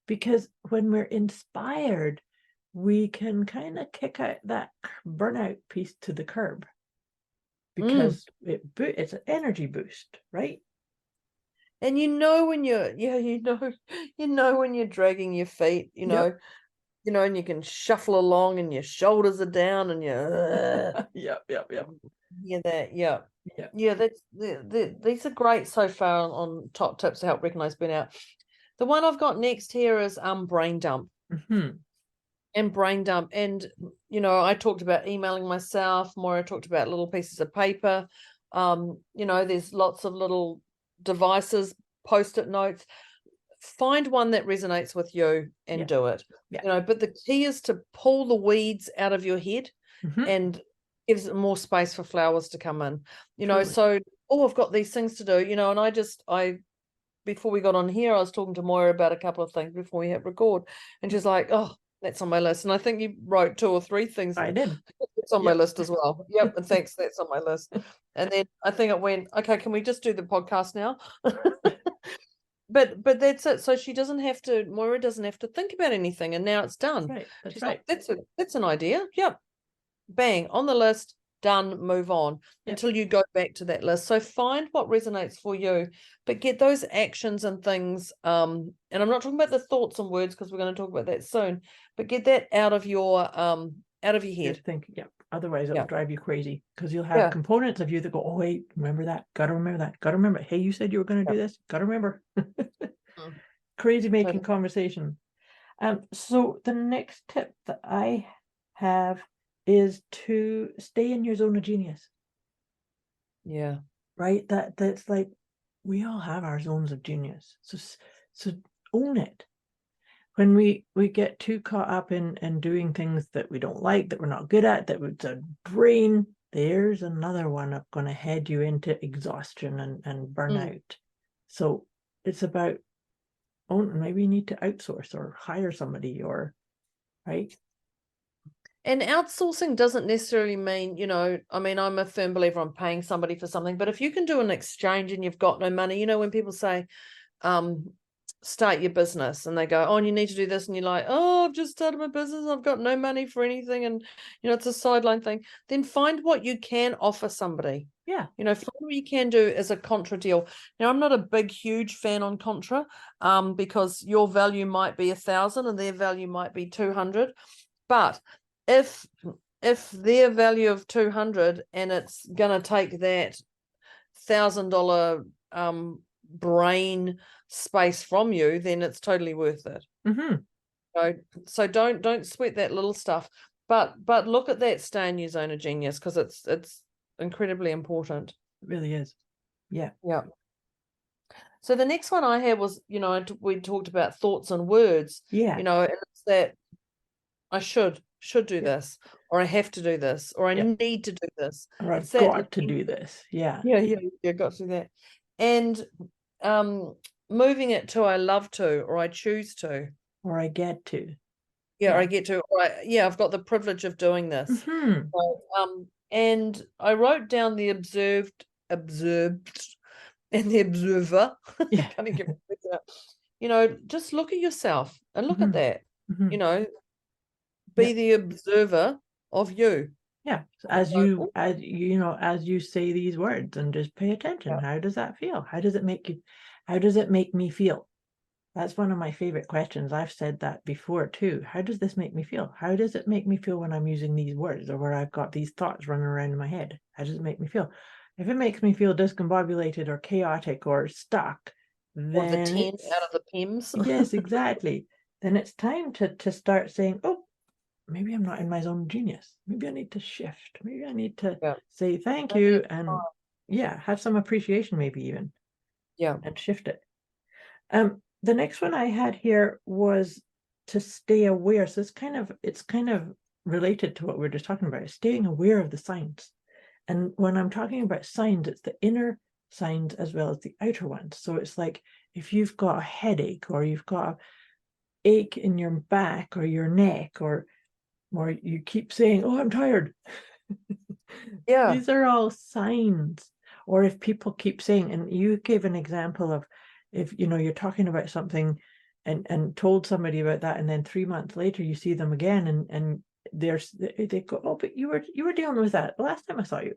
Because when we're inspired, we can kind of kick out that burnout piece to the curb, because it's an energy boost, right? And you know when you're when you're dragging your feet, you know, and you can shuffle along and your shoulders are down and you're Yep. Yeah, that's these are great so far on top tips to help recognize burnout. The one I've got next here is brain dump. Mm-hmm. And brain dump. And you know, I talked about emailing myself. Moira talked about little pieces of paper. You know, there's lots of little devices, post-it notes. Find one that resonates with you and do it. You know, but the key is to pull the weeds out of your head and gives it more space for flowers to come in. You know, so I've got these things to do, you know, and I before we got on here, I was talking to Moira about a couple of things before we hit record, and she's like, oh, that's on my list. And I think you wrote 2 or 3 things. I did. It's on my list as well. Yep. And thanks. That's on my list. And then I think it went, okay, can we just do the podcast now? But that's it. So Moira doesn't have to think about anything, and now it's done. Right. That's She's right. Like, that's an idea. Yep. Bang, on the list, done, move on until you go back to that list. So find what resonates for you, but get those actions and things. And I'm not talking about the thoughts and words because we're going to talk about that soon, but get that out of your head. Otherwise it'll drive you crazy, because you'll have components of you that go, oh wait, remember that, gotta remember, hey, you said you were going to do this, gotta remember. Crazy making conversation. So the next tip that I have is to stay in your zone of genius. Yeah. Right? That's like, we all have our zones of genius. So own it. When we get too caught up in doing things that we don't like, that we're not good at, that would drain, there's another one that's going to head you into exhaustion and burnout. So it's about, maybe you need to outsource or hire somebody, or right. And outsourcing doesn't necessarily mean, you know, I mean, I'm a firm believer on paying somebody for something, but if you can do an exchange and you've got no money, you know, when people say, start your business, and they go, oh, and you need to do this, and you're like, oh, I've just started my business, I've got no money for anything, and you know, it's a sideline thing. Then find what you can offer somebody. You know, find what you can do as a contra deal. Now, I'm not a huge fan on contra, because your value might be 1,000 and their value might be 200, but if if their value of 200 and it's gonna take that $1,000 brain space from you, then it's totally worth it. So don't sweat that little stuff, but look at that, stay in your zone of genius, because it's incredibly important. It really is. Yeah. So the next one I had was, we talked about thoughts and words. Yeah. And it's that I should do this, or I have to do this, or I need to do this, or I've got to do this. Yeah, got to do that. And moving it to I love to, or I choose to, or I get to. or I get to, or I've got the privilege of doing this. So, and I wrote down the observed and the observer. Can't even get my words out. Just look at yourself and look at that. Be the observer of you. Yeah, as you say these words, and just pay attention. How does that feel? How does it make me feel? That's one of my favorite questions. I've said that before too. How does this make me feel? How does it make me feel when I'm using these words, or where I've got these thoughts running around in my head? How does it make me feel? If it makes me feel discombobulated or chaotic or stuck, then or the 10 out of the PIMS. Yes, exactly. Then it's time to start saying, oh, maybe I'm not in my zone of genius. Maybe I need to shift. Maybe I need to say thank you and have some appreciation, maybe even. And shift it. The next one I had here was to stay aware. So it's kind of related to what we were just talking about, staying aware of the signs. And when I'm talking about signs, it's the inner signs as well as the outer ones. So it's like if you've got a headache, or you've got an ache in your back or your neck, or you keep saying, oh, I'm tired. These are all signs. Or if people keep saying, and you gave an example of, if you're talking about something and told somebody about that, and then 3 months later you see them again, and they go, oh, but you were dealing with that the last time I saw you.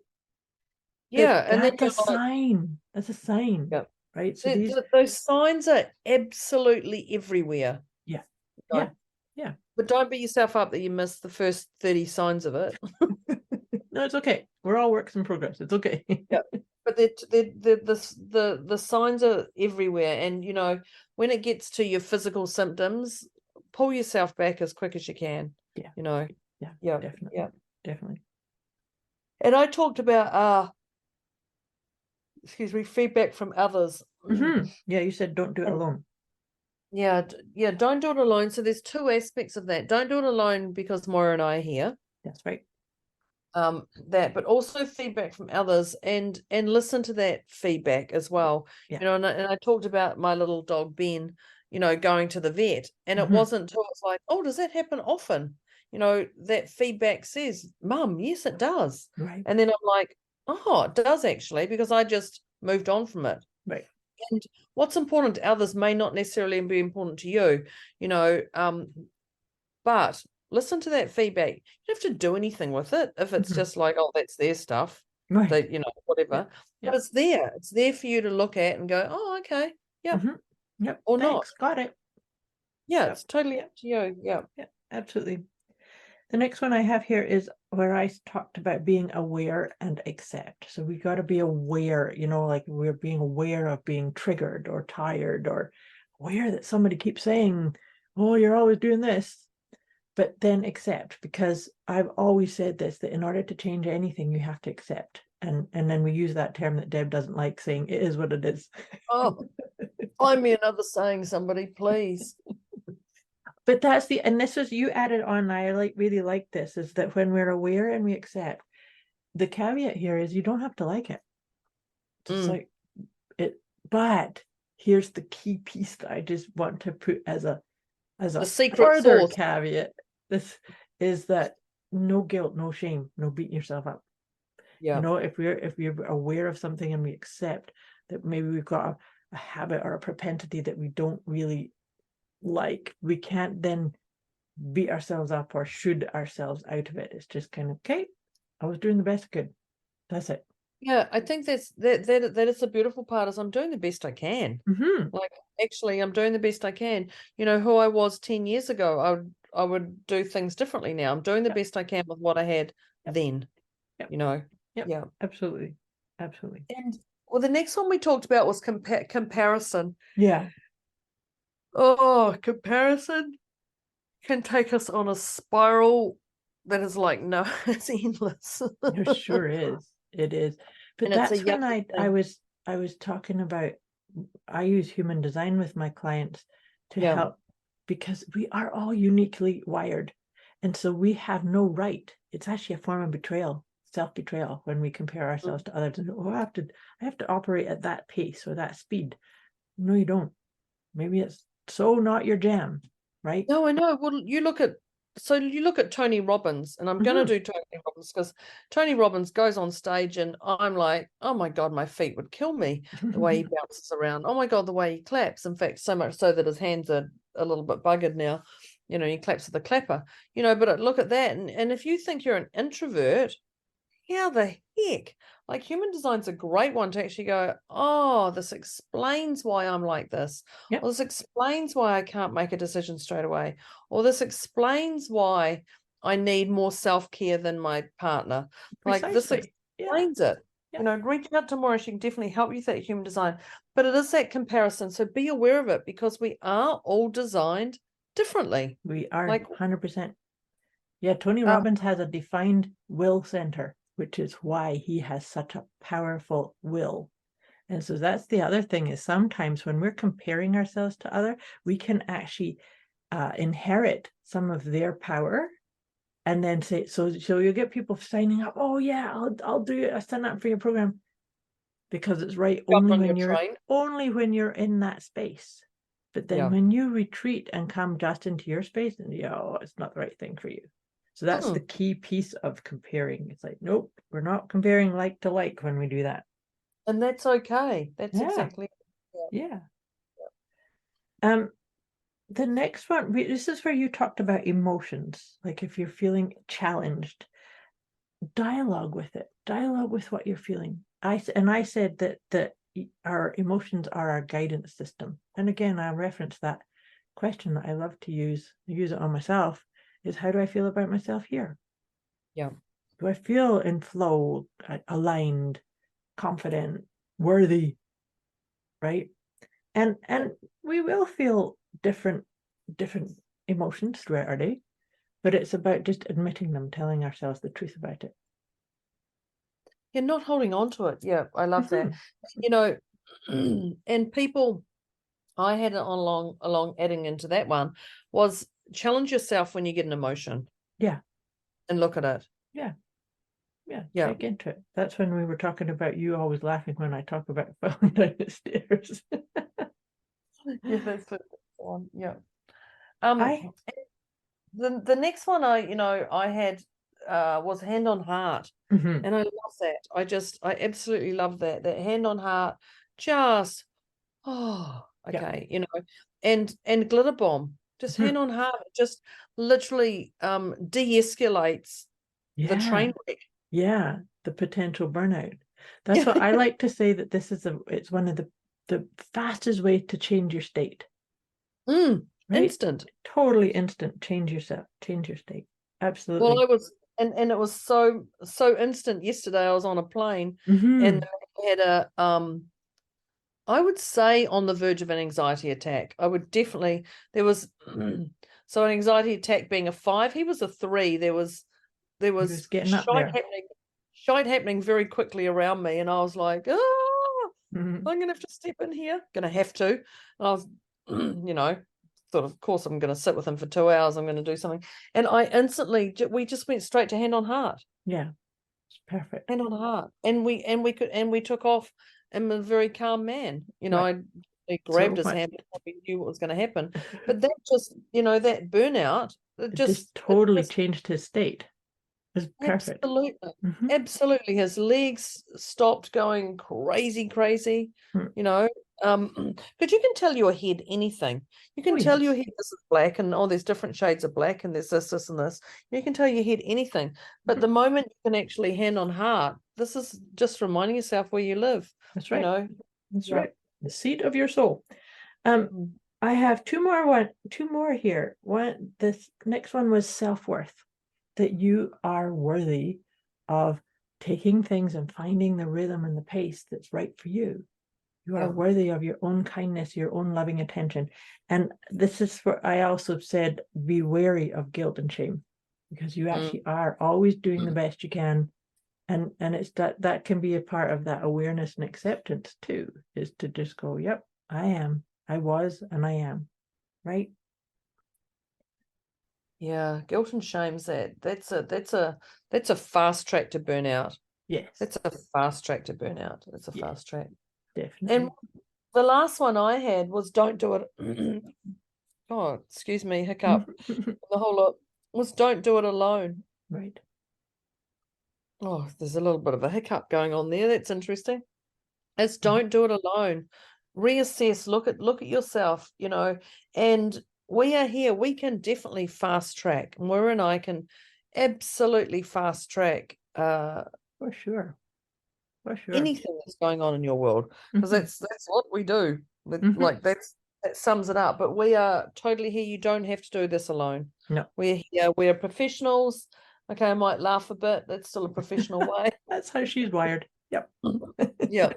And that's a sign. That's a sign. Right. So those signs are absolutely everywhere. But don't beat yourself up that you missed the first 30 signs of it. No, it's okay. We're all works in progress. It's okay. But the signs are everywhere, and when it gets to your physical symptoms, pull yourself back as quick as you can. Definitely. And I talked about feedback from others. You said don't do it alone. Don't do it alone. So there's two aspects of that. Don't do it alone because Moira and I are here. That's right. But also feedback from others, and listen to that feedback as well. And I talked about my little dog Ben, going to the vet, and it wasn't until it's like, oh, does that happen often? That feedback says, Mum, yes, it does. Right. And then I'm like, oh, it does actually, because I just moved on from it. Right. And what's important to others may not necessarily be important to you, but listen to that feedback. You don't have to do anything with it if it's just like, oh, that's their stuff, right? Whatever. But it's there. It's there for you to look at and go, oh, okay, yep, or thanks, not. Got it. It's totally up to you. Yeah, absolutely. The next one I have here is where I talked about being aware and accept. So we got to be aware, like we're being aware of being triggered or tired, or aware that somebody keeps saying, oh, you're always doing this. But then accept, because I've always said this, that in order to change anything, you have to accept. And then we use that term that Deb doesn't like, saying it is what it is. Oh, find me another saying, somebody, please. But and this was, you added on, I really like this, is that when we're aware and we accept, the caveat here is you don't have to like it. Just like it, but here's the key piece that I just want to put as a secret sauce caveat. This is that no guilt, no shame, no beating yourself up. If we're aware of something and we accept that maybe we've got a habit or a propensity that we don't really like, we can't then beat ourselves up or should ourselves out of it. It's just kind of, okay, I was doing the best I could. That's it. Yeah, I think that is the beautiful part, is I'm doing the best I can. Like, actually, I'm doing the best I can. Who I was 10 years ago, do things differently now. I'm doing the best I can with what I had then. Yep. You know. Yep. Yeah. Absolutely. Absolutely. And well, the next one we talked about was comparison. Yeah. Oh, comparison can take us on a spiral that is like, no, it's endless. It sure is. It is. But And it's a that's when yucky I thing. was talking about, I use human design with my clients to Yeah. help, because we are all uniquely wired. And so we have no right. It's actually a form of betrayal, self-betrayal, when we compare ourselves to others and oh, I have to operate at that pace or that speed. No, you don't. Maybe it's so not your jam, right? No, I know. Well, you look at Tony Robbins, and I'm going to do Tony Robbins because Tony Robbins goes on stage, and I'm like, oh my God, my feet would kill me the way he bounces around. Oh my God, the way he claps. In fact, so much so that his hands are a little bit buggered now. You know, he claps with a clapper. You know, but look at that, and if you think you're an introvert, how the heck? Like, human design's a great one to actually go, oh, this explains why I'm like this. Yep. Or this explains why I can't make a decision straight away. Or this explains why I need more self-care than my partner. Like, this explains it. Yeah. You know, reach out to Moira. She can definitely help you with that human design. But it is that comparison. So be aware of it, because we are all designed differently. We are, like 100%. Yeah, Tony Robbins has a defined will center, which is why he has such a powerful will. And so that's the other thing, is sometimes when we're comparing ourselves to other, we can actually inherit some of their power, and then say, so you'll get people signing up, oh yeah, I'll do it, I sign up for your program, because it's right only when you're in that space. But then when you retreat and come just into your space, and it's not the right thing for you. So that's the key piece of comparing. It's like, nope, we're not comparing like to like when we do that. And that's okay. That's exactly. Yeah. The next one, this is where you talked about emotions. Like, if you're feeling challenged, dialogue with it. Dialogue with what you're feeling. I said that our emotions are our guidance system. And again, I reference that question that I love to use it on myself, is how do I feel about myself here? Yeah. Do I feel in flow, aligned, confident, worthy, right? And we will feel different emotions throughout our day, but it's about just admitting them, telling ourselves the truth about it. You're not holding on to it. Yeah, I love that. You know, and people, I had it along adding into that one, was challenge yourself when you get an emotion. Yeah. And look at it. Yeah. Check into it. That's when we were talking about you always laughing when I talk about falling down the stairs. Yeah, that's the one. Yeah. The next one I had was hand on heart. And I love that. I absolutely love that hand on heart. Just okay, you know, and glitter bomb, just hand on heart, just literally de-escalates the train wreck. Yeah, the potential burnout. That's what I like to say, that this is it's one of the fastest way to change your state. Right? Instant. Totally instant. Change your state. Absolutely. Well, I was and it was so instant. Yesterday I was on a plane and I had a I would say on the verge of an anxiety attack. I would definitely, there was so an anxiety attack being a 5, he was a 3. There was shite happening very quickly around me, and I was like, I'm gonna have to step in here. Gonna have to. And I was, thought, of course I'm gonna sit with him for 2 hours, I'm gonna do something. And I instantly, we just went straight to hand on heart. Yeah. It's perfect. Hand on heart. And we took off. I'm a very calm man. I grabbed his hand, probably knew what was going to happen. But that just, that burnout, it just totally changed his state. It's perfect. Absolutely. His legs stopped going crazy. But you can tell your head anything. You can tell your head this is black, and there's different shades of black, and there's this and this. You can tell your head anything. But the moment you can actually hand on heart, this is just reminding yourself where you live. That's right. That's right. The seat of your soul. I have two more here. This next one was self-worth, that you are worthy of taking things and finding the rhythm and the pace that's right for you. You are worthy of your own kindness, your own loving attention. And this is where I also said, be wary of guilt and shame, because you actually are always doing the best you can. And it's that can be a part of that awareness and acceptance too, is to just go, yep, I am, I was, and I am, right? Yeah, guilt and shame's that's a fast track to burnout. Yes. It's a fast track to burnout. It's a fast track. Definitely. And the last one I had was don't do it. Oh, excuse me, hiccup. The whole lot was don't do it alone. Right. Oh, there's a little bit of a hiccup going on there. That's interesting. It's don't do it alone. Reassess, look at yourself, and we are here. We can definitely fast track. Moira and I can absolutely fast track for sure. Anything that's going on in your world, because that's what we do. Like that sums it up. But we are totally here. You don't have to do this alone. No, we're here. We're professionals. Okay, I might laugh a bit. That's still a professional way. That's how she's wired. Yep. Yeah,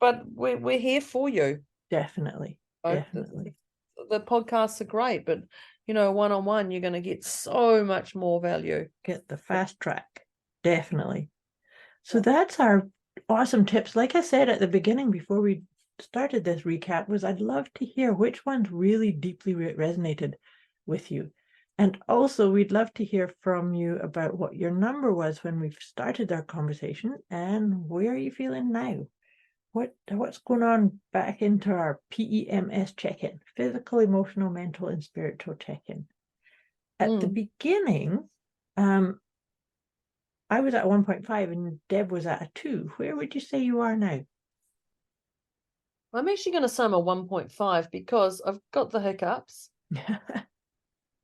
but we're here for you. Definitely. Definitely. The podcasts are great, but one-on-one, you're going to get so much more value. Get the fast track. Definitely. So that's our awesome tips. Like I said at the beginning, before we started this recap, was I'd love to hear which ones really deeply resonated with you. And also we'd love to hear from you about what your number was when we started our conversation, and where are you feeling now? What's going on back into our PEMS check-in, physical, emotional, mental, and spiritual check-in. At the beginning, I was at 1.5 and Deb was at a 2. Where would you say you are now? I'm actually going to say I'm a 1.5 because I've got the hiccups.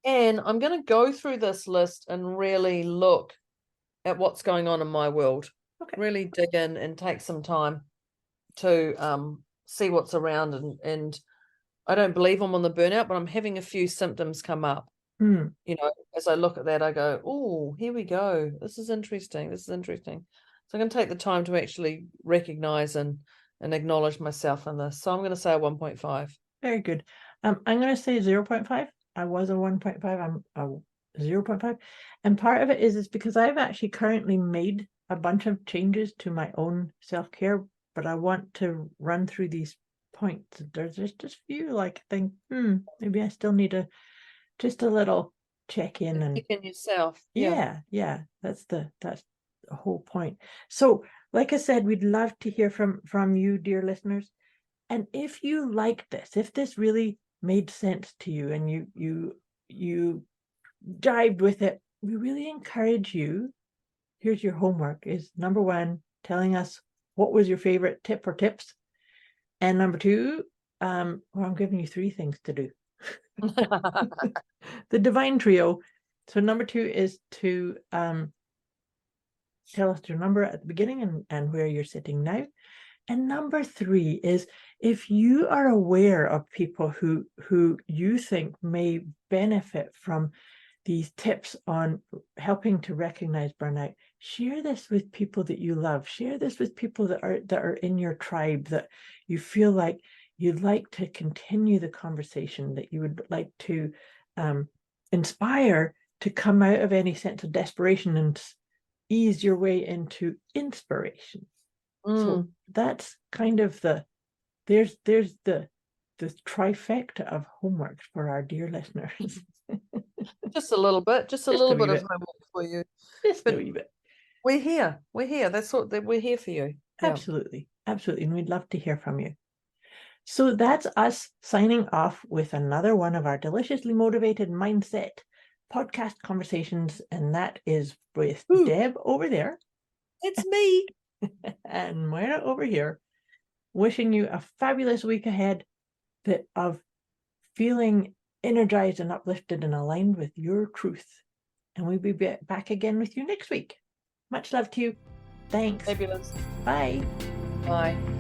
And I'm going to go through this list and really look at what's going on in my world. Okay. Really dig in and take some time to see what's around. And I don't believe I'm on the burnout, but I'm having a few symptoms come up. As I look at that, I go, oh, here we go. This is interesting. So I'm going to take the time to actually recognize and acknowledge myself in this. So I'm going to say a 1.5. Very good. I'm going to say 0.5. I was a 1.5. I'm a 0.5. And part of it is because I've actually currently made a bunch of changes to my own self-care, but I want to run through these points. There's just a few, like, think, maybe I still need just a little check in and check in yourself. Yeah. That's the whole point. So, like I said, we'd love to hear from you, dear listeners. And if you like this, if this really made sense to you and you jived with it, we really encourage you. Here's your homework: is number 1, telling us what was your favorite tip or tips, and number 2, I'm giving you 3 things to do. The divine trio. So number 2 is to tell us your number at the beginning and where you're sitting now. And number 3 is, if you are aware of people who you think may benefit from these tips on helping to recognize burnout, share this with people that you love. Share this with people that are in your tribe, that you feel like you'd like to continue the conversation, that you would like to inspire to come out of any sense of desperation and ease your way into inspiration. So that's kind of there's the trifecta of homework for our dear listeners. Just a little bit of homework for you. Just a wee bit. We're here. That's what we're here for you. Absolutely. And we'd love to hear from you. So that's us signing off with another one of our deliciously motivated mindset podcast conversations, and that is with Deb over there. It's me. And Moira over here, wishing you a fabulous week ahead of feeling energized and uplifted and aligned with your truth. And we'll be back again with you next week. Much love to you. Thanks. Fabulous. Bye. Bye.